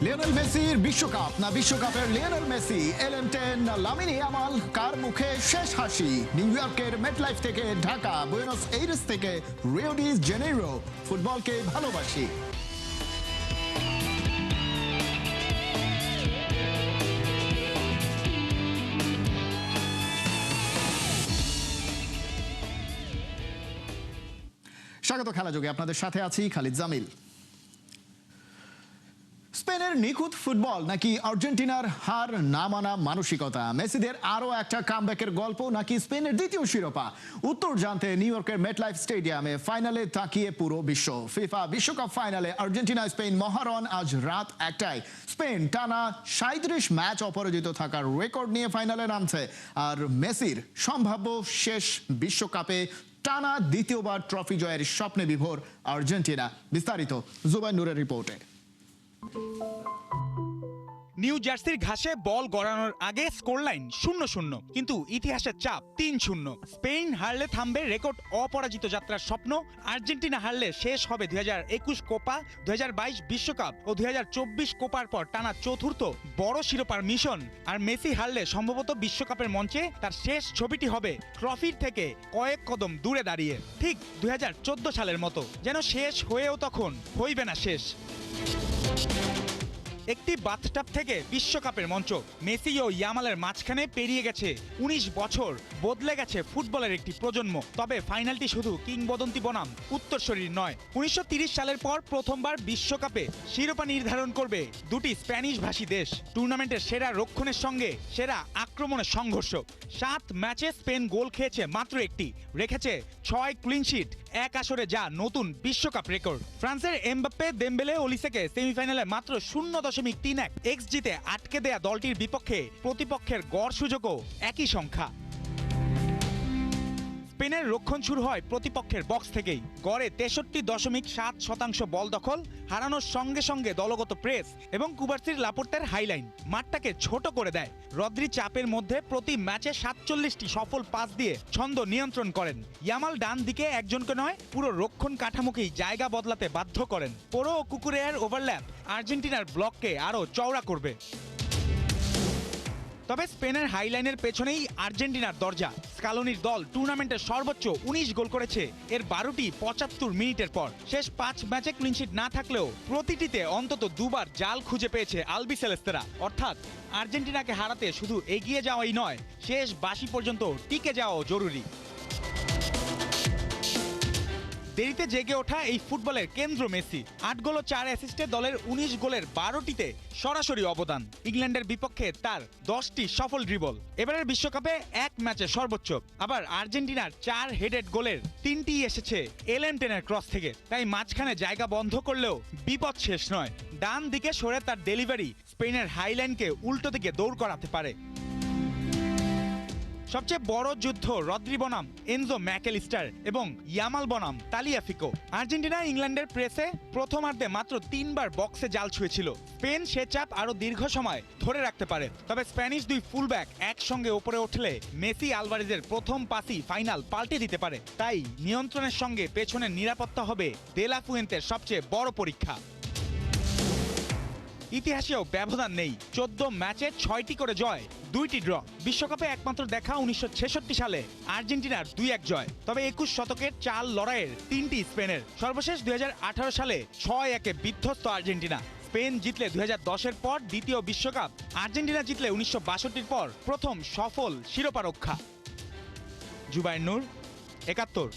Lionel মেসির বিশ্বকাপ না বিশ্বকাপের লিওনেল মেসি, LM10 না লামিনে ইয়ামাল, কার মুখে শেষ হাসি? নিউ ইয়র্কের মেটলাইফ থেকে ঢাকা, বুয়েনোস এইরেস থেকে রিও ডি জেনেইরো, ফুটবলকে ভালোবাসি। স্বাগত খেলা যোগে, আপনাদের সাথে আছি খালিদ জামিল। স্পেনের নিখুঁত ফুটবল নাকি আর্জেন্টিনার হার না মানা মানসিকতা? মেসিদের আরো একটা কামব্যাকের গল্প নাকি স্পেনের দ্বিতীয় শিরোপা? উত্তর জানতে নিউ ইয়র্কের মেটলাইফ স্টেডিয়ামে ফাইনালে তাকিয়ে পুরো বিশ্ব। ফিফা বিশ্বকাপ ফাইনালে আর্জেন্টিনা স্পেন মহারণ আজ রাত 1টায়। স্পেন টানা 37 ম্যাচ অপরাজিত থাকার রেকর্ড নিয়ে ফাইনালে নামছে, আর মেসির সম্ভাব্য শেষ বিশ্বকাপে টানা দ্বিতীয়বার ট্রফি জয়ের স্বপ্নে বিভোর আর্জেন্টিনা। বিস্তারিত জুবাইর নূরের রিপোর্টে। নিউ জার্সির ঘাসে বল গড়ানোর আগে স্কোরলাইন 0-0, কিন্তু ইতিহাসের চাপ 3-0। স্পেন হারলে থামবে রেকর্ড অপরাজিত যাত্রার স্বপ্ন, আর্জেন্টিনা হারলে শেষ হবে 2021 কোপা, 2022 বিশ্বকাপ ও 2024 কোপার পর টানা চতুর্থ বড় শিরোপার মিশন। আর মেসি হারলে সম্ভবত বিশ্বকাপের মঞ্চে তার শেষ ছবিটি হবে ট্রফির থেকে কয়েক কদম দূরে দাঁড়িয়ে, ঠিক 2014 সালের মতো, যেন শেষ হয়েও তখন হইবে না শেষ। একটি বাথটাব থেকে বিশ্বকাপের মঞ্চ, মেসি ও ইয়ামালের মাঝখানে পেরিয়ে গেছে 19 বছর, বদলে গেছে ফুটবলের একটি প্রজন্ম। তবে ফাইনালটি শুধু কিংবদন্তি বনাম উত্তরসূরির নয়। 1930 সালের পর প্রথমবার বিশ্বকাপে শিরোপা নির্ধারণ করবে দুটি স্প্যানিশ ভাষী দেশ। টুর্নামেন্টের সেরা রক্ষণের সঙ্গে সেরা আক্রমণের সংঘর্ষ। 7 ম্যাচে স্পেন গোল খেয়েছে মাত্র একটি, রেখেছে 6 ক্লিনশিট, এক আসরে, যা নতুন বিশ্বকাপ রেকর্ড। ফ্রান্সের এমবাপ্পে, দেমবেলে, ওলিসেকে সেমিফাইনালে মাত্র 0.31 XG-তে আটকে দেয়া দলটির বিপক্ষে প্রতিপক্ষের গড় সুযোগও একই সংখ্যা। স্পেনের রক্ষণ শুরু হয় প্রতিপক্ষের বক্স থেকেই। গড়ে 63.7% বল দখল, হারানোর সঙ্গে সঙ্গে দলগত প্রেস এবং কুবার্সির লাপোর্তের হাইলাইন মাঠটাকে ছোট করে দেয়। রদ্রি চাপের মধ্যে প্রতি ম্যাচে 47টি সফল পাস দিয়ে ছন্দ নিয়ন্ত্রণ করেন। ইয়ামাল ডান দিকে একজনকে নয়, পুরো রক্ষণ কাঠামোকেই জায়গা বদলাতে বাধ্য করেন। পোরো ও কুকুরেয়ার ওভারল্যাপ আর্জেন্টিনার ব্লককে আরও চওড়া করবে। তবে স্পেনের হাইলাইনের পেছনেই আর্জেন্টিনার দরজা। স্কালোনির দল টুর্নামেন্টের সর্বোচ্চ 19 গোল করেছে, এর 12টি 75 মিনিটের পর। শেষ 5 ম্যাচে ক্লিনশিট না থাকলেও প্রতিটিতে অন্তত দুবার জাল খুঁজে পেয়েছে আলবিসেলেস্তেরা। অর্থাৎ আর্জেন্টিনাকে হারাতে শুধু এগিয়ে যাওয়াই নয়, শেষ বাঁশি পর্যন্ত টিকে যাওয়াও জরুরি। দেরিতে জেগে ওঠা এই ফুটবলের কেন্দ্র মেসি। 8 গোল ও 4 অ্যাসিস্টে দলের 19 গোলের 12টিতে সরাসরি অবদান। ইংল্যান্ডের বিপক্ষে তার 10টি সফল ড্রিবল, এবারের বিশ্বকাপে এক ম্যাচে সর্বোচ্চ। আবার আর্জেন্টিনার 4 হেডেড গোলের 3টি এসেছে LM10-এর ক্রস থেকে। তাই মাঝখানে জায়গা বন্ধ করলেও বিপদ শেষ নয়। ডান দিকে সরে তার ডেলিভারি স্পেনের হাইলাইনকে উল্টো দিকে দৌড় করাতে পারে। সবচেয়ে বড় যুদ্ধ রদ্রি বনাম এনজো ম্যাকেলিস্টার এবং ইয়ামাল বনাম তালিয়াফিকো। আর্জেন্টিনা ইংল্যান্ডের প্রেসে প্রথমার্ধে মাত্র 3 বার বক্সে জাল ছুঁয়েছিল। স্পেন সে চাপ আরো দীর্ঘ সময় ধরে রাখতে পারে। তবে স্প্যানিশ দুই ফুলব্যাক একসঙ্গে উপরে উঠলে মেসি আলভারেজের প্রথম পাসই ফাইনাল পাল্টে দিতে পারে। তাই নিয়ন্ত্রণের সঙ্গে পেছনের নিরাপত্তা হবে দে লা ফুয়েন্তের সবচেয়ে বড় পরীক্ষা। ইতিহাসেও ব্যবধান নেই, 14 ম্যাচে 6টি করে জয়, 2টি ড্র। বিশ্বকাপে একমাত্র দেখা 1966 সালে আর্জেন্টিনার 2-1 জয়। তবে 21 শতকের চাল লড়াইয়ের 3টি স্পেনের। সর্বশেষ 2018 সালে 6-1-এ বিধ্বস্ত আর্জেন্টিনা। স্পেন জিতলে 2010-এর পর দ্বিতীয় বিশ্বকাপ, আর্জেন্টিনা জিতলে 1962-র পর প্রথম সফল শিরোপা রক্ষা। জুবাইর নূর, 71।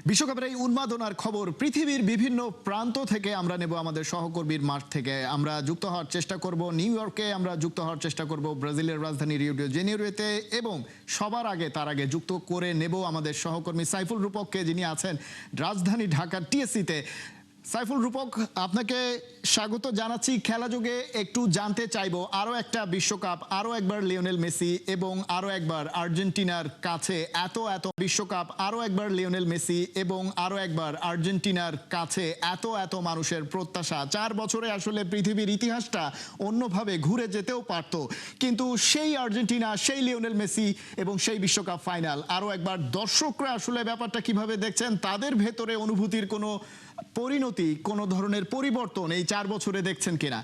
বিশ্বকাপের এই উন্মাদনার খবর পৃথিবীর বিভিন্ন প্রান্ত থেকে আমরা নেব আমাদের সহকর্মীর মাঠ থেকে। আমরা যুক্ত হওয়ার চেষ্টা করব নিউ ইয়র্কে, আমরা যুক্ত হওয়ার চেষ্টা করব ব্রাজিলের রাজধানী রিও ডি জেনেইরোতে, এবং সবার আগে তার আগে যুক্ত করে নেব আমাদের সহকর্মী সাইফুল রূপককে, যিনি আছেন রাজধানী ঢাকার TSC-তে। সাইফুল রূপক, আপনাকে স্বাগত জানাচ্ছি খেলা যোগে। একটু জানতে চাইবো, আরো একটা বিশ্বকাপ, আরো একবার লিওনেল মেসি এবং আরো একবার আর্জেন্টিনার কাছে এত বিশ্বকাপ, আরো একবার লিওনেল মেসি এবং আরো একবার আর্জেন্টিনার কাছে এত মানুষের প্রত্যাশা। 4 বছরে আসলে পৃথিবীর ইতিহাসটা অন্যভাবে ঘুরে যেতেও পারত, কিন্তু সেই আর্জেন্টিনা, সেই লিওনেল মেসি এবং সেই বিশ্বকাপ ফাইনাল, আরো একবার দর্শকরা আসলে ব্যাপারটা কিভাবে দেখছেন? তাদের ভেতরে অনুভূতির কোনো পরিণতি, কোনো ধরনের পরিবর্তন এই 4 বছরে দেখছেন কিনা?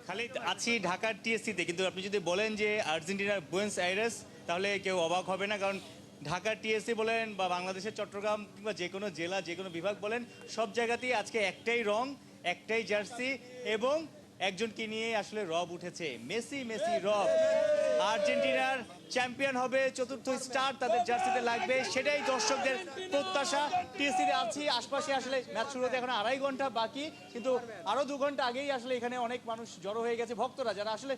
খালিদ, আছি ঢাকার টিএসসিতে, কিন্তু আপনি যদি বলেন যে আর্জেন্টিনার বুয়েন্স আইরেস তাহলে কেউ অবাক হবে না, কারণ ঢাকার টিএসসি বলেন বা বাংলাদেশের চট্টগ্রাম কিংবা যে কোনো জেলা, যে কোনো বিভাগ বলেন, সব জায়গাতেই আজকে একটাই রং, একটাই জার্সি এবং একজনকে নিয়ে আসলে রব উঠেছে, মেসি। মেসি রব। আর্জেন্টিনার চ্যাম্পিয়ন হবে, চতুর্থ স্টার তাদের জার্সিতে লাগবে, সেটাই দর্শকদের প্রত্যাশা। টিএসসিতে আছি, আশপাশে আসলে ম্যাচ শুরু হতে এখন 2.5 ঘন্টা বাকি, কিন্তু আরো 2 ঘন্টা আগেই আসলে এখানে অনেক মানুষ জড়ো হয়ে গেছে, ভক্তরা যারা আসলে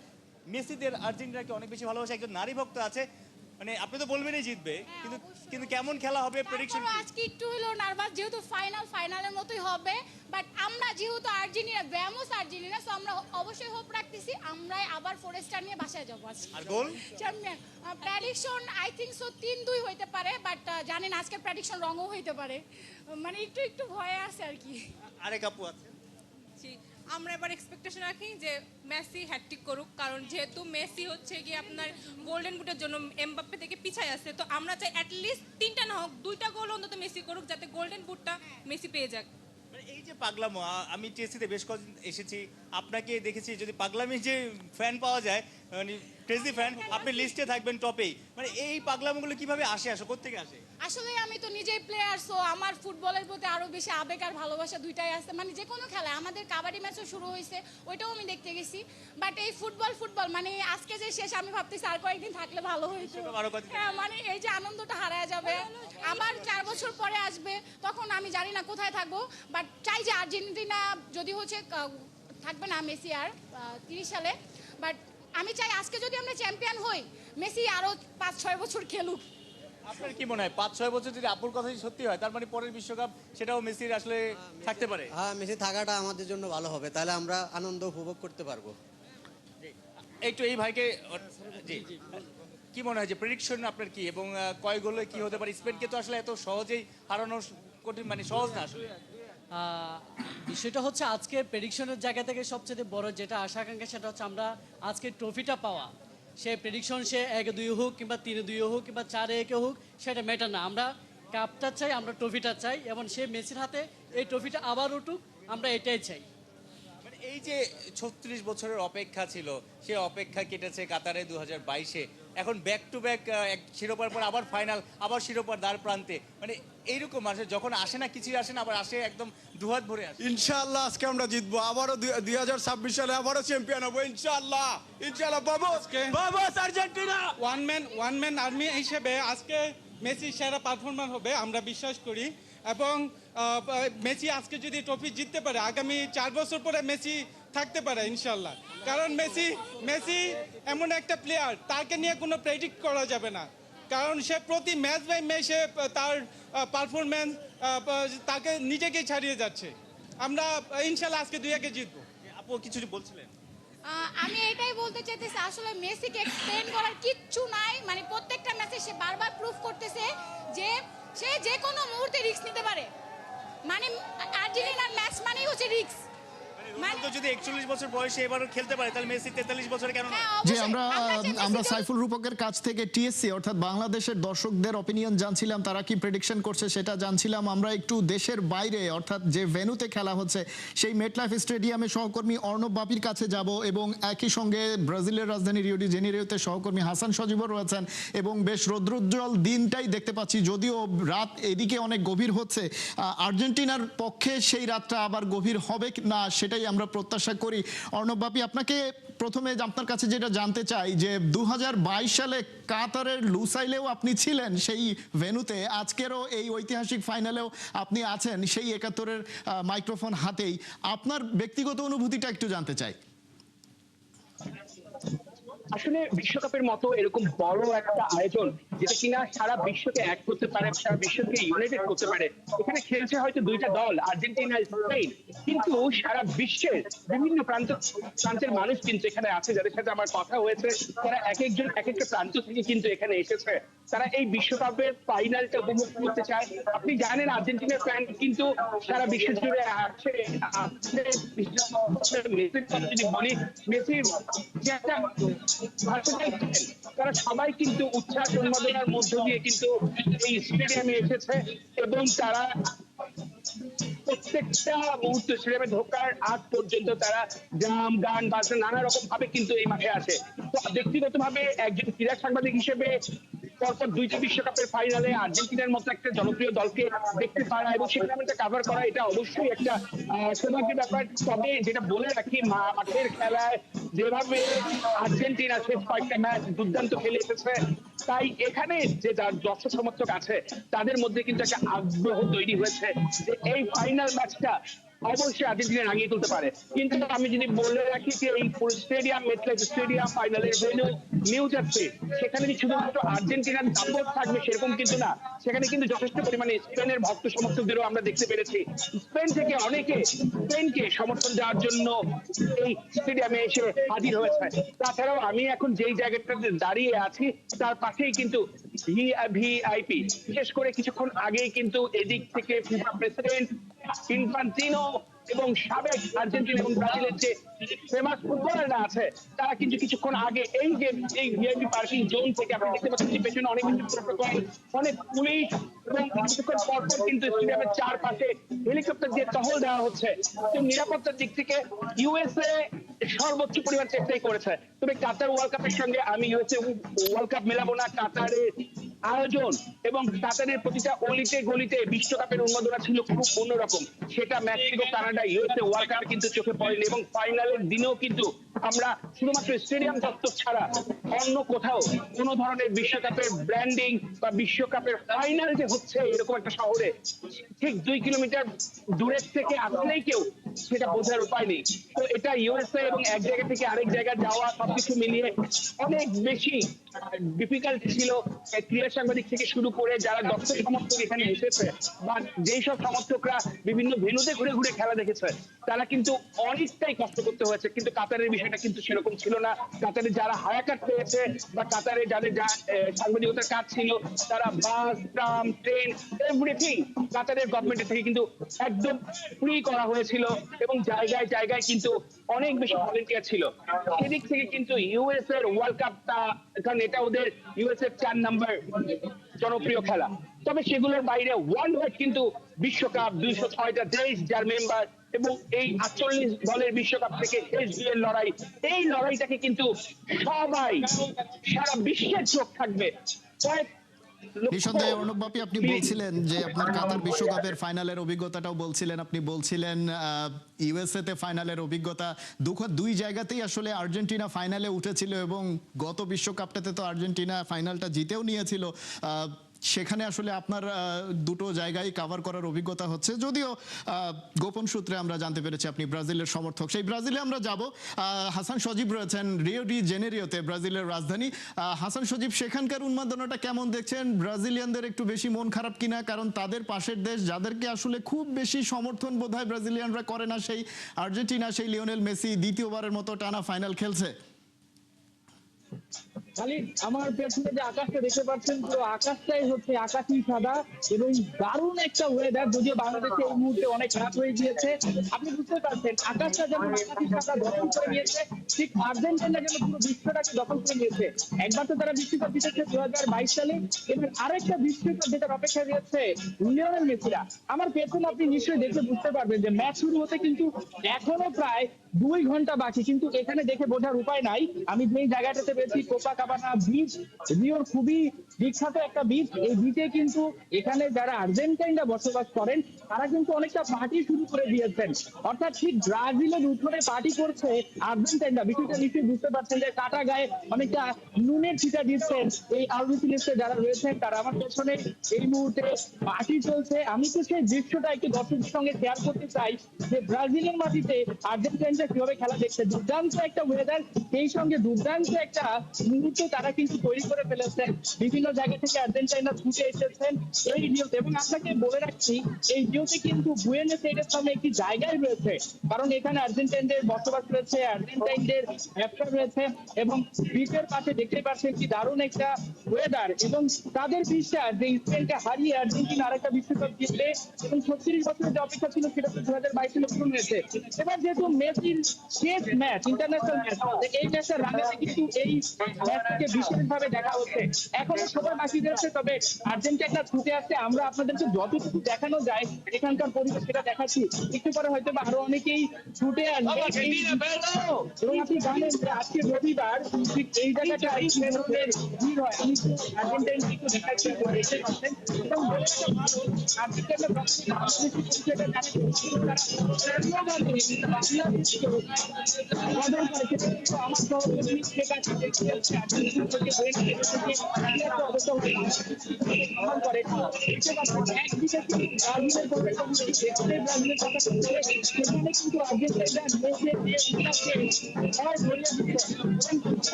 মেসিদের আর্জেন্টিনাকে অনেক বেশি ভালোবাসে। একজন নারী ভক্ত আছে, মানে আপনি তো বলবেনই জিতবে, কিন্তু কিন্তু কেমন খেলা হবে প্রেডিকশন? আজকে একটু হলো নার্ভাস, যেহেতু ফাইনালের মতোই হবে, বাট আমরা যেহেতু আর্জেন্টিনা ব্যামোস আর্জেন্টিনা, সো আমরা অবশ্যই হোপ রাখতেছি আমরাই আবার ফরেস্টার নিয়ে বাসায় যাবো আজকে। আর goal champion prediction I think so 3-2 হইতে পারে, বাট জানেন আজকের প্রেডিকশন রঙও হইতে পারে, মানে একটু একটু ভয় আছে আর কি। আরেক আপু আছে। আমরা এবার এক্সপেকটেশন রাখি যে মেসি হ্যাটট্রিক করুক, কারণ যেহেতু মেসি হচ্ছে গিয়ে আপনার গোল্ডেন বুটের জন্য এমবাপ্পে থেকে পিছায় আছে, তো আমরা চাই অ্যাটলিস্ট 3টা না হোক 2টা গোল অন্তত মেসি করুক, যাতে গোল্ডেন বুটটা মেসি পেয়ে যাক। মানে এই যে পাগলামো, আমি টিএসসিতে বেশ কদিন এসেছি, আপনাকে দেখেছি, যদি পাগলামির যে ফ্যান পাওয়া যায়, মানে ক্রেজি ফ্যান, আপনি লিস্টে থাকবেন টপেই। মানে এই পাগলামোগুলো কিভাবে আসে, কোত্থেকে আসে? আসলে আমি তো নিজেই প্লেয়ার, সো আমার ফুটবলের প্রতি আরো বেশি আবেগ আর ভালোবাসা দুইটাই আছে। মানে যে কোনো খেলায়, আমাদের কাবাডি ম্যাচও শুরু হয়েছে, ওইটাও আমি দেখতে গেছি, বাট এই ফুটবল মানে আজকে যে শেষ, আমি ভাবতেছি আর কয়েকদিন থাকলে ভালো হইতো। হ্যাঁ, মানে এই যে আনন্দটা হারায় যাবে, আবার 4 বছর পরে আসবে, তখন আমি জানি না কোথায় থাকবো, বাট চাই যে আর্জেন্টিনা যদি হচ্ছে থাকবে না মেসি আর 30 সালে, বাট আমি চাই আজকে যদি আমরা চ্যাম্পিয়ন হই, মেসি আরো 5-6 বছর খেলুক। আপনার কি মনে হয় 5-6 বছর যদি আপুর কথাই সত্যি হয়, তার মানে পরের বিশ্বকাপ সেটাও মেসির আসলে থাকতে পারে? হ্যাঁ, মেসি থাকাটা আমাদের জন্য ভালো হবে, তাহলে আমরা আনন্দ উপভোগ করতে পারবো। একটু এই ভাইকে, জি, কি মনে হয় যে প্রেডিকশন আপনার কি, এবং কয় গোলে কি হতে পারে? স্পেনকে তো আসলে এত সহজেই হারানো কঠিন, মানে সহজ না আসলে। বিষয়টা হচ্ছে আজকে প্রেডিকশনের জায়গা থেকে সবচেয়ে বড় যেটা আশা আকাঙ্ক্ষা, সেটা হচ্ছে আমরা আজকে ট্রফিটা পাওয়া। সে প্রেডিকশন সে 1-2 হোক কিংবা 3-2 হোক কিংবা 4-1 হোক, সেটা ম্যাটার না। আমরা কাপটা চাই, আমরা ট্রফিটা চাই, এবং সে মেসির হাতে এই ট্রফিটা আবার উঠুক, আমরা এটাই চাই। মানে এই যে 36 বছরের অপেক্ষা ছিল, সে অপেক্ষা কেটেছে কাতারে 2022-এ, এখন ব্যাক টু ব্যাক শিরোপার পর আবার ফাইনাল, আবার শিরোপার দ্বার প্রান্তে, মানে এইরকম আসে, যখন আসে না কিছুই আসে না, আবার আসে একদম দুহাত ভরে আসে। ইনশাআল্লাহ আজকে আমরা জিতবো, আবারও 2026 সালে আবারও চ্যাম্পিয়ন হবো ইনশাআল্লাহ। ইনশাআল্লাহ বাবুস আর্জেন্টিনা। ওয়ান ম্যান আর্মি হিসেবে আজকে মেসি সেরা পারফরম্যান্স হবে আমরা বিশ্বাস করি, এবং মেসি আজকে যদি ট্রফি জিততে পারে, আগামী 4 বছর পরে মেসি থাকতে পারে ইনশাল্লাহ। কারণ মেসি এমন একটা প্লেয়ার, তাকে নিয়ে কোনো প্রেডিক্ট করা যাবে না, কারণ সে প্রতি ম্যাচ বাই ম্যাচে তার পারফরম্যান্স তাকে নিজেকেই ছাড়িয়ে যাচ্ছে। আমরা ইনশাল্লাহ আজকে 2-1 জিতবো। আপু কিছু বলছিলেন? আমি এটাই বলতে চাইতেছি, আসলে মেসিকে এক্সপ্লেন করার কিচ্ছু নাই, মানে প্রত্যেকটা ম্যাচে সে বারবার প্রুফ করতেছে যে সে যে কোনো মুহূর্তে রিস্ক নিতে পারে। মানে আর্জেন্টিনার ম্যাচ মানেই হচ্ছে রিস্ক। রোনালদো যদি 41 বছর বয়সে এবারও খেলতে পারে, তাহলে মেসি 43 বছরে কেন না? যে আমরা সাইফুল রূপকের কাছ থেকে টিএসসি অর্থাৎ বাংলাদেশের দর্শকদের অপিনিয়ন জানছিলাম, তারা কি প্রেডিকশন করছে সেটা জানছিলাম। আমরা একটু দেশের বাইরে অর্থাৎ যে ভেন্যুতে খেলা হচ্ছে সেই মেটলাইফ স্টেডিয়ামে সহকর্মী অর্ণব বাপির কাছে যাব, এবং একই সঙ্গে ব্রাজিলের রাজধানী রিও ডি জেনিরোতে সহকর্মী হাসান সজীবও রয়েছেন, এবং বেশ রৌদ্রোজ্জ্বল দিনটাই দেখতে পাচ্ছি, যদিও রাত এদিকে অনেক গভীর হচ্ছে। আর্জেন্টিনার পক্ষে সেই রাতটা আবার গভীর হবে না সেটাই আমরা প্রত্যাশা করি। অর্ণব বাপি, আপনাকে প্রথমে আপনার কাছে যেটা জানতে চাই যে 2022 সালে কাতারের লুসাইলেও আপনি ছিলেন সেই ভেন্যুতে, আজকেরও এই ঐতিহাসিক ফাইনালেও আপনি আছেন সেই 71-এর মাইক্রোফোন হাতেই, আপনার ব্যক্তিগত অনুভূতিটা একটু জানতে চাই। আসলে বিশ্বকাপের মতো এরকম বড় একটা আয়োজন, যেটা কিনা সারা বিশ্বকে এক করতে পারে, সারা বিশ্বকে ইউনাইটেড করতে পারে, এখানে খেলছে হয়তো 2টা দল, আর্জেন্টিনা স্পেন, কিন্তু সারা বিশ্বের বিভিন্ন প্রান্তের মানুষ কিন্তু এখানে আছে, যাদের সাথে আমার কথা হয়েছে, তারা এক একটা প্রান্ত থেকে কিন্তু এখানে এসেছে, তারা এই বিশ্বকাপের ফাইনালটা উপভোগ করতে চায়। আপনি জানেন আর্জেন্টিনার ফ্যান কিন্তু সারা বিশ্ব জুড়ে আছে। মেসির কথা যদি বলি, মেসির যে একটা ভার্সেটাইল তারা সবাই কিন্তু উচ্ছ্বাস উন্মাদনার মধ্য দিয়ে কিন্তু এই স্টেডিয়ামে এসেছে এবং তারা প্রত্যেকটা মুহূর্ত স্টেডিয়ামে ঢোকার আগ পর্যন্ত তারা জাম গান বাজনা নানা রকম ভাবে কিন্তু এই মাঠে আসে। তো ব্যক্তিগতভাবে একজন ক্রীড়া সাংবাদিক হিসেবে পরপর দুইটি বিশ্বকাপের ফাইনালে আর্জেন্টিনার মতো একটা জনপ্রিয় দলকে দেখতে পারা এবং সেখানে কাভার করা এটা অবশ্যই একটা সৌভাগ্যের ব্যাপার। তবে যেটা বলে রাখি, মাঠের খেলায় যেভাবে আর্জেন্টিনা শেষ কয়েকটা ম্যাচ দুর্দান্ত খেলে এসেছে, তাই এখানে যে যার দর্শক সমর্থক আছে তাদের মধ্যে কিন্তু একটা আগ্রহ তৈরি হয়েছে যে এই ফাইনাল ম্যাচটা অবশ্যই আর্জেন্টিনা রাঙিয়ে তুলতে পারে। কিন্তু আমি যদি বলে রাখি যে এই স্টেডিয়াম, মেটলাইফ স্টেডিয়াম ফাইনালের ভেন্যু নিউ জার্সি, সেখানে যে শুধুমাত্র আর্জেন্টিনার সাপোর্ট থাকবে সেরকম কিন্তু না, সেখানে কিন্তু যথেষ্ট পরিমাণে স্পেনের ভক্ত সমর্থকদেরও আমরা দেখতে পেরেছি। স্পেন থেকে অনেকে স্পেনকে সমর্থন দেওয়ার জন্য এই স্টেডিয়ামে এসে হাজির হয়েছে। তাছাড়াও আমি এখন যেই জায়গাটাতে দাঁড়িয়ে আছি তার পাশেই কিন্তু ভিআইপি, বিশেষ করে কিছুক্ষণ আগেই কিন্তু এদিক থেকে ফিফা প্রেসিডেন্ট ইনফান্টিনো এবং সাবেক আর্জেন্টিনা এবং ব্রাজিলের যে ফেমাস ফুটবলাররা আছে তারা কিন্তু কিছুক্ষণ আগে এই যে এই ভিআইপি পার্কিং জোন থেকে আপনি দেখতে পাচ্ছেন পেছনে অনেক কিছু প্রোটোকল, অনেক পুলিশ এবং কিছুক্ষণ পরপর কিন্তু স্টেডিয়ামের চারপাশে হেলিকপ্টার দিয়ে টহল দেওয়া হচ্ছে। তো নিরাপত্তার দিক থেকে ইউএসএ সর্বোচ্চ পরিমাণ চেষ্টাই করেছে। তবে কাতার ওয়ার্ল্ড কাপের সঙ্গে আমি ইউএসএ ওয়ার্ল্ড কাপ মেলাবো না। কাতারের আয়োজন এবং কাতারের প্রতিটা অলিতে গলিতে বিশ্বকাপের উন্মাদনা ছিল খুব অন্যরকম। সেটা Mexico, Canada, USA world cup কিন্তু চোখে পড়েনি এবং ফাইনালের দিনেও কিন্তু আমরা শুধুমাত্র স্টেডিয়াম চত্বর ছাড়া অন্য কোথাও কোনো ধরনের বিশ্বকাপের ব্র্যান্ডিং বা বিশ্বকাপের ফাইনাল যে হচ্ছে এরকম একটা শহরে ঠিক 2 কিলোমিটার দূরের থেকে আসলেই কেউ সেটা বোঝার উপায় নেই। তো এটা ইউএসএ এবং এক জায়গা থেকে আরেক জায়গায় যাওয়া সবকিছু মিলিয়ে অনেক বেশি ডিফিকাল্ট ছিল। ক্রীড়া সাংবাদিক থেকে শুরু করে যারা দর্শক সমর্থক এখানে এসেছে বা যেই সব সমর্থকরা বিভিন্ন ভেন্যুতে ঘুরে ঘুরে খেলা দেখেছে তারা কিন্তু অনেকটাই কষ্ট করতে হয়েছে। কিন্তু কাতারের বিষয়টা কিন্তু সেরকম ছিল না। কাতারে যারা হায়া কাট পেয়েছে বা কাতারে যাদের সাংবাদিকতার কাজ ছিল তারা বাস, ট্রাম, ট্রেন এভরিথিং কাতারের গভর্নমেন্টের থেকে কিন্তু একদম ফ্রি করা হয়েছিল এবং জায়গায় জায়গায় কিন্তু অনেক বেশি ভলেন্টিয়ার ছিল। সেদিক থেকে কিন্তু ইউএস এর ওয়ার্ল্ড কাপটা, কারণ এটা ওদের ইউএস এর 4 নম্বর জনপ্রিয় খেলা, তবে সেগুলোর বাইরে ওয়ার্ল্ড ওয়াইড কিন্তু বিশ্বকাপ 206টা দেশ যার মেম্বার এবং এই 48 দলের বিশ্বকাপ থেকে শেষ দুয়ের লড়াই, এই লড়াইটাকে কিন্তু সবাই সারা বিশ্বের চোখ থাকবে। নিঃসন্দেহে অর্ণব বাপি, আপনি বলছিলেন যে আপনার কাতার বিশ্বকাপের ফাইনালের অভিজ্ঞতাটাও বলছিলেন, আপনি বলছিলেন ইউএসএ তে ফাইনালের অভিজ্ঞতা। দুই জায়গাতেই আসলে আর্জেন্টিনা ফাইনালে উঠেছিল এবং গত বিশ্বকাপটাতে তো আর্জেন্টিনা ফাইনালটা জিতেও নিয়েছিল। সেখানে আসলে আপনার দুটো জায়গায় কভার করার অভিজ্ঞতা হচ্ছে, যদিও গোপন সূত্রে আমরা জানতে পেরেছি আপনি ব্রাজিলের সমর্থক। সেই ব্রাজিলে আমরা যাব। হাসান সজীব রয়েছেন রিও ডি জেনেরিওতে, ব্রাজিলের রাজধানী। হাসান সজীব, সেখানকার উন্মাদনাটা কেমন দেখছেন? ব্রাজিলিয়ানদের একটু বেশি মন খারাপ কিনা? কারণ তাদের পাশের দেশ যাদেরকে আসলে খুব বেশি সমর্থন বোধহয় ব্রাজিলিয়ানরা করে না, সেই আর্জেন্টিনা, সেই লিওনেল মেসি দ্বিতীয়বারের মতো টানা ফাইনাল খেলছে। খালি আমার পেছনে যে আকাশটা দেখতে পাচ্ছেন, পুরো আকাশটাই হচ্ছে আকাশি সাদা এবং দারুণ একটা ওয়েদার। যদিও বাংলাদেশে এই মুহূর্তে অনেক রাত হয়ে গিয়েছে, আপনি বুঝতে পারছেন আকাশটা যেমন আকাশি সাদা দখল করে নিয়েছে, ঠিক আর্জেন্টিনা যেন পুরো বিশ্বটাকে দখল করে নিয়েছে। একবার তো তারা বিশ্বকাপ জিতেছে 2022 সালে, এবং আরেকটা বিশ্বকাপ যেটার অপেক্ষা দিয়েছে লিওনেল মেসিরা। আমার পেছনে আপনি নিশ্চয়ই দেখে বুঝতে পারবেন যে ম্যাচ শুরু হতে কিন্তু এখনো প্রায় 2 ঘন্টা বাকি, কিন্তু এখানে দেখে বোঝার উপায় নাই। আমি যেই জায়গাটাতে পেয়েছি কোপাকাবানা বিচ, রিওর খুবই বিখ্যাত একটা বিচ। এই বিচে কিন্তু এখানে যারা আর্জেন্টাইনরা বসবাস করেন তারা কিন্তু অনেকটা পার্টি শুরু করে দিয়েছেন, অর্থাৎ ঠিক ব্রাজিলের উঠোনে পার্টি করছে আর্জেন্টাইনরা। বিষয়টা নিশ্চয়ই বুঝতে পারছেন যে কাটা গায়ে অনেকটা নুনের ছিটা দিচ্ছেন এই আলবিসিলিস্টে যারা রয়েছেন তারা। আমার পেছনে এই মুহূর্তে পার্টি চলছে। আমি তো সেই দৃশ্যটা একটু দর্শকদের সঙ্গে শেয়ার করতে চাই যে ব্রাজিলের মাটিতে আর্জেন্টাইনরা কিভাবে খেলা দেখছে। দুর্দান্ত একটা ওয়েদার, সেই সঙ্গে দুর্দান্ত একটা মুহূর্ত তারা কিন্তু তৈরি করে ফেলেছেন। বিভিন্ন বিভিন্ন জায়গা থেকে আর্জেন্টিনা ছুটে এসেছেন এই রিওতে। এবং আপনাকে বলে রাখছি, এই রিওতে কিন্তু বুয়েনোস আইরেস নামে একটি জায়গায় রয়েছে, কারণ এখানে আর্জেন্টাইনদের বসবাস রয়েছে, আর্জেন্টাইনদের ব্যবসা রয়েছে। এবং বিচের পাশে দেখতেই পাচ্ছেন কি দারুণ একটা ওয়েদার, এবং তাদের বিশ্বাস যে স্পেনকে হারিয়ে আর্জেন্টিনা আরেকটা বিশ্বকাপ জিতবে, এবং 36 বছরের যে অপেক্ষা ছিল সেটা 2022 সালে পূরণ হয়েছে। এবার যেহেতু মেসির শেষ ম্যাচ, ইন্টারন্যাশনাল ম্যাচ, এই ম্যাচের রানেতে কিন্তু এই ম্যাচকে বিশেষভাবে দেখা হচ্ছে। এখনো সময় বাকি রয়েছে, তবে আর্জেন্টিনা ছুটে আসছে। আমরা আপনাদেরকে যতটুকু দেখানো যায় এখানকার পরিবেশ সেটা দেখাচ্ছি, একটু পরে হয়তো বা আরো অনেকেই ছুটে আসবে। এবং আপনি জানেন যে আজকে রবিবার, ঠিক এই জায়গাটায় কি ধরনের ভিড় হয়। আমি আর্জেন্টাইন একটু দেখাচ্ছি, দেখতে পাচ্ছেন। এবং আর্জেন্টিনা পরিচয়টা আমার সহযোগী ঠিক আছে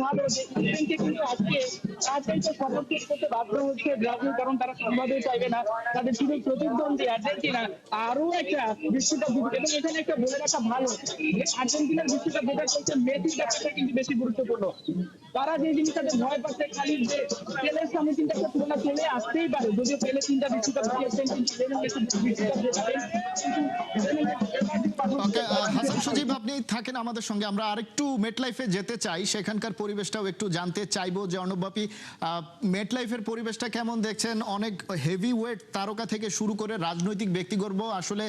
ভালো যে ইংল্যান্ডকে কিন্তু আজকে তাড়াতাড়ি সমর্থন করতে বাধ্য হচ্ছে ব্রাজিল, কারণ তারা সম্ভাবনা চাইবে না তাদের শুধু প্রতিদ্বন্দ্বী আর্জেন্টিনা আরো একটা বিশ্বকাপ জিতবে। এবং এখানে একটা বলে রাখা ভালো যে আর্জেন্টিনার বিশ্বকাপ জেতার চলছে মেসির ব্যাপারটা কিন্তু বেশি গুরুত্বপূর্ণ। তারা যে জিনিসটাতে ভয় পাচ্ছে খালি যে পেলের সামনে কিন্তু একটা তুলনা চলে আসতেই পারে, যদিও পেলে 3টা বিশ্বকাপ জিতেছেন, কিন্তু বিশ্বকাপ জেতাবেন। ওকে, হাসান সজীব আপনি থাকেন আমাদের সঙ্গে। আমরা আরেকটু মেটলাইফে যেতে চাই, সেখানকার পরিবেশটাও একটু জানতে চাইবো যে অর্ণববাপী মেটলাইফের পরিবেশটা কেমন দেখছেন? অনেক হেভি ওয়েট তারকা থেকে শুরু করে রাজনৈতিক ব্যক্তিগর্ব, আসলে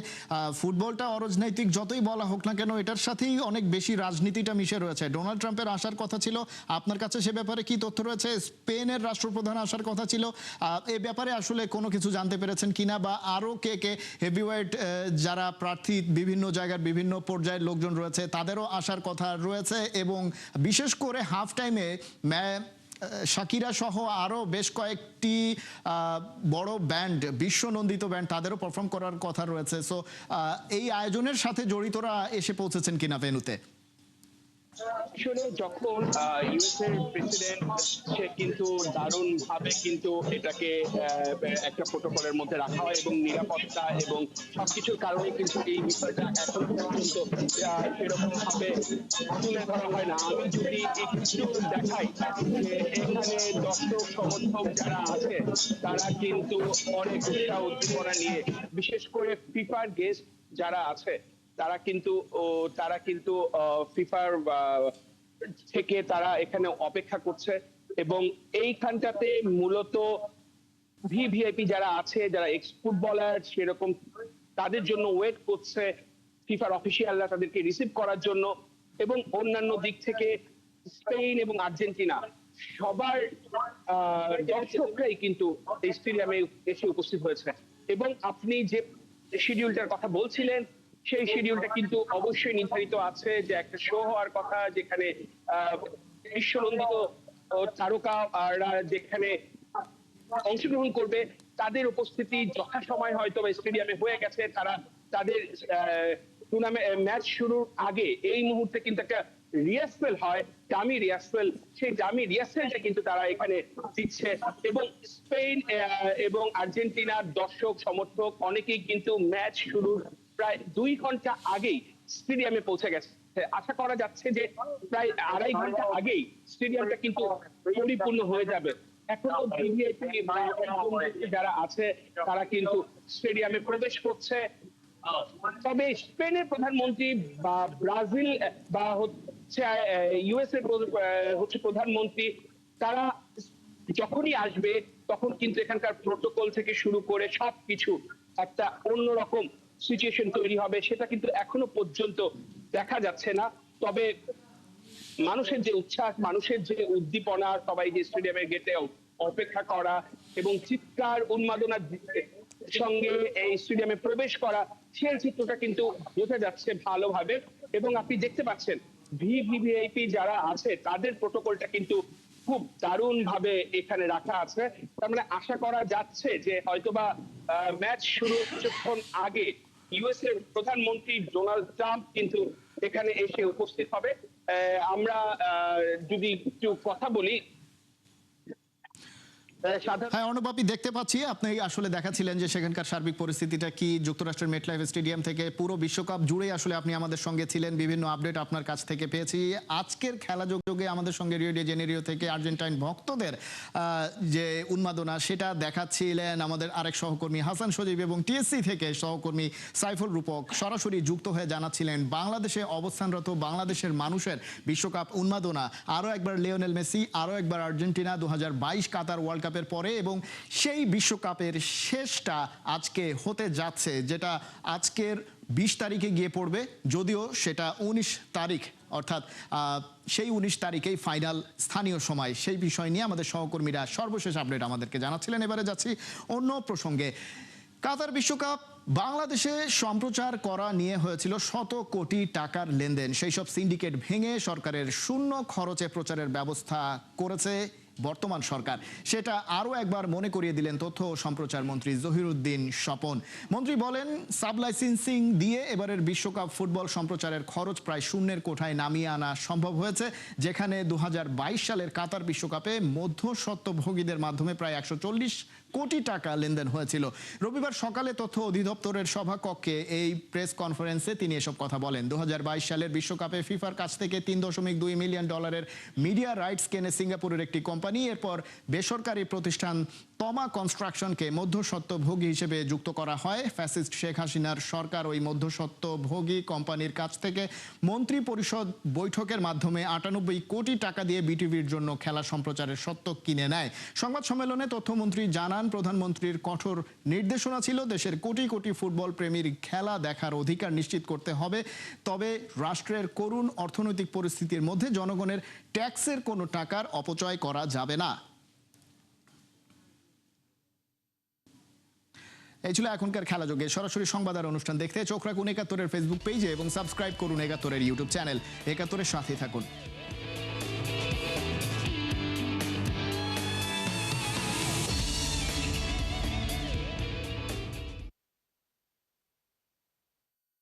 ফুটবলটা অরাজনৈতিক যতই বলা হোক না কেন, এটার সাথেই অনেক বেশি রাজনীতিটা মিশে রয়েছে। ডোনাল্ড ট্রাম্পের আসার কথা ছিল, আপনার কাছে সে ব্যাপারে কি তথ্য রয়েছে? স্পেনের রাষ্ট্রপ্রধান আসার কথা ছিল, এ ব্যাপারে আসলে কোনো কিছু জানতে পেরেছেন কিনা? বা আরও কে কে হেভিওয়েট যারা প্রার্থী বিভিন্ন জায়গার বিভিন্ন পর্যায়ের লোকজন রয়েছে তাদেরও আসার কথা রয়েছে। এবং বিশেষ করে হাফ টাইমে শাকিরা সহ আরও বেশ কয়েকটি বড় ব্যান্ড, বিশ্বনন্দিত ব্যান্ড, তাদেরও পারফর্ম করার কথা রয়েছে। সো এই আয়োজনের সাথে জড়িতরা এসে পৌঁছেছেন কিনা ভেন্যুতে? আসলে যখন ইউএস এর প্রেসিডেন্ট, সে কিন্তু দারুণ ভাবে কিন্তু এটাকে একটা প্রোটোকলের মধ্যে রাখা হয় এবং নিরাপত্তা এবং সবকিছুর কারণে কিন্তু এই বিষয়টা এখন পর্যন্ত সেরকম ভাবে তুলে ধরা হয় না। আমি যদি একটু দেখাই যে এখানে দর্শক সমর্থক যারা আছে তারা কিন্তু অনেক উৎসাহ উদ্দীপনা নিয়ে, বিশেষ করে ফিফার গেস্ট যারা আছে তারা কিন্তু ফিফার থেকে তারা এখানে অপেক্ষা করছে। এবং এইখানটাতে মূলত ভিভিআইপি যারা আছে, যারা এক্স ফুটবলার সেরকম, তাদের জন্য ওয়েট করছে ফিফার অফিসিয়ালরা তাদেরকে রিসিভ করার জন্য। এবং অন্যান্য দিক থেকে স্পেন এবং আর্জেন্টিনা সবার দর্শকরাই কিন্তু এই স্টেডিয়ামে এসে উপস্থিত হয়েছে। এবং আপনি যে শিডিউলটার কথা বলছিলেন, সেই শিডিউলটা কিন্তু অবশ্যই নির্ধারিত আছে যে একটা শো হওয়ার কথা, যেখানে বিশ্বনন্দিত তারকা যেখানে অংশগ্রহণ করবে তাদের উপস্থিতি যথাসময় হয়তো স্টেডিয়ামে হয়ে গেছে। তারা তাদের টুর্নামেন্ট ম্যাচ শুরুর আগে এই মুহূর্তে কিন্তু একটা রিহার্সাল হয়, ডামি রিহার্সাল। সেই ডামি রিহার্সালটা কিন্তু তারা এখানে দিচ্ছে। এবং স্পেন এবং আর্জেন্টিনার দর্শক সমর্থক অনেকেই কিন্তু ম্যাচ শুরুর প্রায় 2 ঘন্টা আগেই স্টেডিয়ামে পৌঁছে গেছে। আশা করা যাচ্ছে যে প্রায় 2.5 ঘন্টা আগেই স্টেডিয়ামটা কিন্তু পরিপূর্ণ হয়ে যাবে। এখনো ভিভিআইপি যারা আছে তারা কিন্তু স্টেডিয়ামে প্রবেশ করছে। তবে স্পেনের প্রধানমন্ত্রী বা ব্রাজিল বা হচ্ছে ইউএস এর হচ্ছে প্রধানমন্ত্রী, তারা যখনই আসবে তখন কিন্তু এখানকার প্রোটোকল থেকে শুরু করে সবকিছু একটা অন্যরকম সিচুয়েশন তৈরি হবে, সেটা কিন্তু এখনো পর্যন্ত দেখা যাচ্ছে না। তবে মানুষের যে উচ্ছ্বাস, মানুষের যে উদ্দীপনা, সবাই যে স্টেডিয়ামের গেটে অপেক্ষা করা এবং চিৎকার উন্মাদনার সঙ্গে এই স্টেডিয়ামে প্রবেশ করা, সেই চিত্রটা কিন্তু বোঝা যাচ্ছে ভালোভাবে। এবং আপনি দেখতে পাচ্ছেন ভিভিআইপি যারা আছে তাদের প্রোটোকলটা কিন্তু খুব দারুণ ভাবে এখানে রাখা আছে। তার মানে আশা করা যাচ্ছে যে হয়তোবা ম্যাচ শুরু কিছুক্ষণ আগে ইউএস এর প্রধানমন্ত্রী ডোনাল্ড ট্রাম্প কিন্তু এখানে এসে উপস্থিত হবে। আমরা যদি একটু কথা বলি, সাধারণ হ্যাঁ অনুবাপি দেখতে পাচ্ছি আপনি আসলে দেখাচ্ছিলেন যে সেখানকার সার্বিক পরিস্থিতিটা কি। যুক্তরাষ্ট্রের মেটলাইফ স্টেডিয়াম থেকে পুরো বিশ্বকাপ জুড়ে আসলে আপনি আমাদের সঙ্গে ছিলেন, বিভিন্ন আপডেট আপনার কাছ থেকে পেয়েছি। আজকের খেলা যোগে আমাদের সঙ্গে রিও ডি জেনেরিও থেকে আর্জেন্টাইন ভক্তদের যে উন্মাদনা সেটা দেখাচ্ছিলেন আমাদের আরেক সহকর্মী হাসান সজীব, এবং টিএসসি থেকে সহকর্মী সাইফুল রূপক সরাসরি যুক্ত হয়ে জানাচ্ছিলেন বাংলাদেশে অবস্থানরত বাংলাদেশের মানুষের বিশ্বকাপ উন্মাদনা। আরও একবার লিওনেল মেসি, আরও একবার আর্জেন্টিনা 2022 কাতার ওয়ার্ল্ড কাপের পরে, এবং সেই বিশ্বকাপের শেষটা আজকে হতে যাচ্ছে, যেটা আজকের 20 তারিখে গিয়ে পড়বে, যদিও সেটা 19 তারিখ, অর্থাৎ সেই 19 তারিখেই ফাইনাল স্থানীয় সময়। সেই বিষয় নিয়ে আমাদের সহকর্মীরা সর্বশেষ আপডেট আমাদেরকে জানাচ্ছিলেন। এবারে যাচ্ছি অন্য প্রসঙ্গে। কাতার বিশ্বকাপ বাংলাদেশে সম্প্রচার করা নিয়ে হয়েছিল শত কোটি টাকার লেনদেন। সেই সব সিন্ডিকেট ভেঙে সরকারের শূন্য খরচে প্রচারের ব্যবস্থা করেছে বর্তমান সরকার। সেটা আরও একবার মনে করিয়ে দিলেন তথ্য ও সম্প্রচার মন্ত্রী জহিরুদ্দিন স্বপন। মন্ত্রী বলেন, সাব লাইসেন্সিং দিয়ে এবারের বিশ্বকাপ ফুটবল সম্প্রচারের খরচ প্রায় শূন্যের কোঠায় নামিয়ে আনা সম্ভব হয়েছে, যেখানে 2022 সালের কাতার বিশ্বকাপে মধ্যস্বত্বভোগীদের মাধ্যমে প্রায় 140 কোটি টাকা লেনদেন হয়েছিল। রবিবার সকালে তথ্য অধিদপ্তরের সভাকক্ষে এই প্রেস কনফারেন্সে তিনি এসব কথা বলেন। 2022 সালের বিশ্বকাপে ফিফার কাছ থেকে $3.2 মিলিয়ন মিডিয়া রাইটস কেনে সিঙ্গাপুরের একটি কোম্পানি। এরপর বেসরকারি প্রতিষ্ঠান তমা কনস্ট্রাকশনকে মধ্যস্বত্বভোগী হিসেবে যুক্ত করা হয়। ফ্যাসিস্ট শেখ হাসিনার সরকার ওই মধ্যস্বত্বভোগী কোম্পানির কাছ থেকে মন্ত্রী পরিষদ বৈঠকের মাধ্যমে 98 কোটি টাকা দিয়ে বিটিভির জন্য খেলা সম্প্রচারের স্বত্ব কিনে নেয়। সংবাদ সম্মেলনে তথ্যমন্ত্রী জানান, প্রধানমন্ত্রীর কঠোর নির্দেশনা ছিল দেশের কোটি কোটি ফুটবল প্রেমীর খেলা দেখার অধিকার নিশ্চিত করতে হবে। তবে রাষ্ট্রের করুণ অর্থনৈতিক পরিস্থিতির মধ্যে জনগণের ট্যাক্সের কোনো টাকার অপচয় করা যাবে না। এই ছিল এখনকার খেলা যোগে। সরাসরি সংবাদ আর অনুষ্ঠান দেখতে চোখ রাখুন 71-এর ফেসবুক পেজে এবং সাবস্ক্রাইব করুন 71-এর ইউটিউব চ্যানেল। 71-এর সাথে থাকুন।